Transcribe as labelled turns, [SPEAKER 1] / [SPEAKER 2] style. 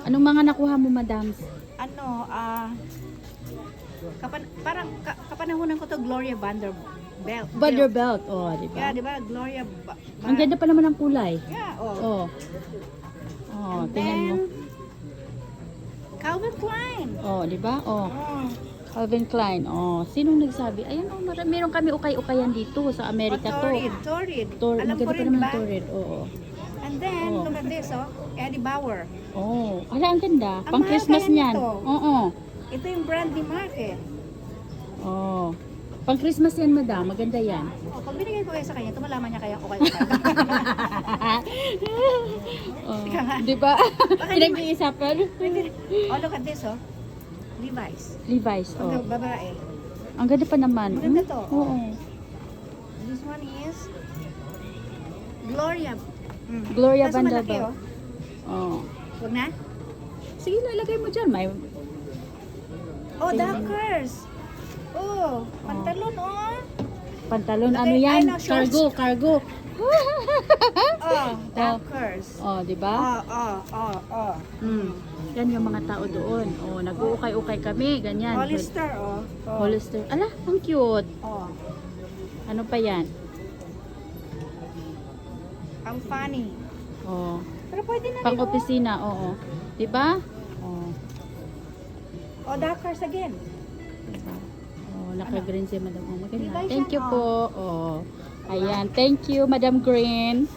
[SPEAKER 1] Anong mga nakuha mo, madam?
[SPEAKER 2] Ano, kapanahonan ko to Gloria Vanderbilt.
[SPEAKER 1] Vanderbilt. Oh, di
[SPEAKER 2] Yeah,
[SPEAKER 1] ba?
[SPEAKER 2] di ba? Gloria
[SPEAKER 1] Ang ganda pa naman ng kulay.
[SPEAKER 2] Yeah, oh.
[SPEAKER 1] Oh. Oh,
[SPEAKER 2] And
[SPEAKER 1] tingnan mo.
[SPEAKER 2] then, Calvin Klein.
[SPEAKER 1] Oh, di ba? Oh.
[SPEAKER 2] Oh.
[SPEAKER 1] Calvin Klein. Oh, sinong nagsabi? Ayun, oh, meron kami ukay-ukayan dito sa Amerika to.
[SPEAKER 2] Torrid.
[SPEAKER 1] Torrid.
[SPEAKER 2] Alam ko
[SPEAKER 1] Maganda pa
[SPEAKER 2] rin,
[SPEAKER 1] naman
[SPEAKER 2] di
[SPEAKER 1] ng
[SPEAKER 2] ba?
[SPEAKER 1] Torrid. Oo.
[SPEAKER 2] And then,
[SPEAKER 1] Oh.
[SPEAKER 2] look at this, oh. Eddie Bauer.
[SPEAKER 1] Oh, ala, ang ganda.
[SPEAKER 2] Ang
[SPEAKER 1] Pang
[SPEAKER 2] mahal
[SPEAKER 1] Christmas
[SPEAKER 2] kaya
[SPEAKER 1] niyan.
[SPEAKER 2] nito.
[SPEAKER 1] Oo.
[SPEAKER 2] Ito yung brand ni Mark eh.
[SPEAKER 1] Oh. Pang Christmas yan, madam. Maganda yan.
[SPEAKER 2] Oh, pag binigay ko kayo sa kanya, tumalaman niya kaya ako kayo.
[SPEAKER 1] Oh,
[SPEAKER 2] Ika nga.
[SPEAKER 1] di ba?
[SPEAKER 2] Baka di-
[SPEAKER 1] Pinag-iisapan.
[SPEAKER 2] Oh, look at this, oh. Levi's.
[SPEAKER 1] Levi's, oh.
[SPEAKER 2] Ang babae.
[SPEAKER 1] Ang ganda pa naman.
[SPEAKER 2] Maganda to, oh.
[SPEAKER 1] Oo.
[SPEAKER 2] This one is Gloria.
[SPEAKER 1] Gloria
[SPEAKER 2] Kaso malaki,
[SPEAKER 1] Vanderbilt.
[SPEAKER 2] oh.
[SPEAKER 1] Oh.
[SPEAKER 2] Huwag na?
[SPEAKER 1] Sige, lalagay mo dyan. May
[SPEAKER 2] Oh,
[SPEAKER 1] Tingnan.
[SPEAKER 2] Dockers. Oh, pantalon, oh.
[SPEAKER 1] pantalon.
[SPEAKER 2] Lagay-
[SPEAKER 1] Ano yan?
[SPEAKER 2] ay, no, shorts.
[SPEAKER 1] Cargo.
[SPEAKER 2] Oh, Dockers.
[SPEAKER 1] Oh, di ba?
[SPEAKER 2] Oh.
[SPEAKER 1] Yan yung mga tao doon. Oh, nag-uukay-ukay kami. Ganyan.
[SPEAKER 2] Hollister, oh.
[SPEAKER 1] Hollister. Ala, ang cute.
[SPEAKER 2] Oh.
[SPEAKER 1] Ano pa yan?
[SPEAKER 2] Ang funny.
[SPEAKER 1] Oh.
[SPEAKER 2] Pero pwede na rin, oh.
[SPEAKER 1] Pang-opisina, oo. Di ba? Oh.
[SPEAKER 2] Oh, Dockers again.
[SPEAKER 1] Diba? Oh, naka-green si Madam. Oh, maganda.
[SPEAKER 2] Levi's
[SPEAKER 1] Thank you
[SPEAKER 2] yan,
[SPEAKER 1] po. Oh. Ayan, thank you, Madam Green.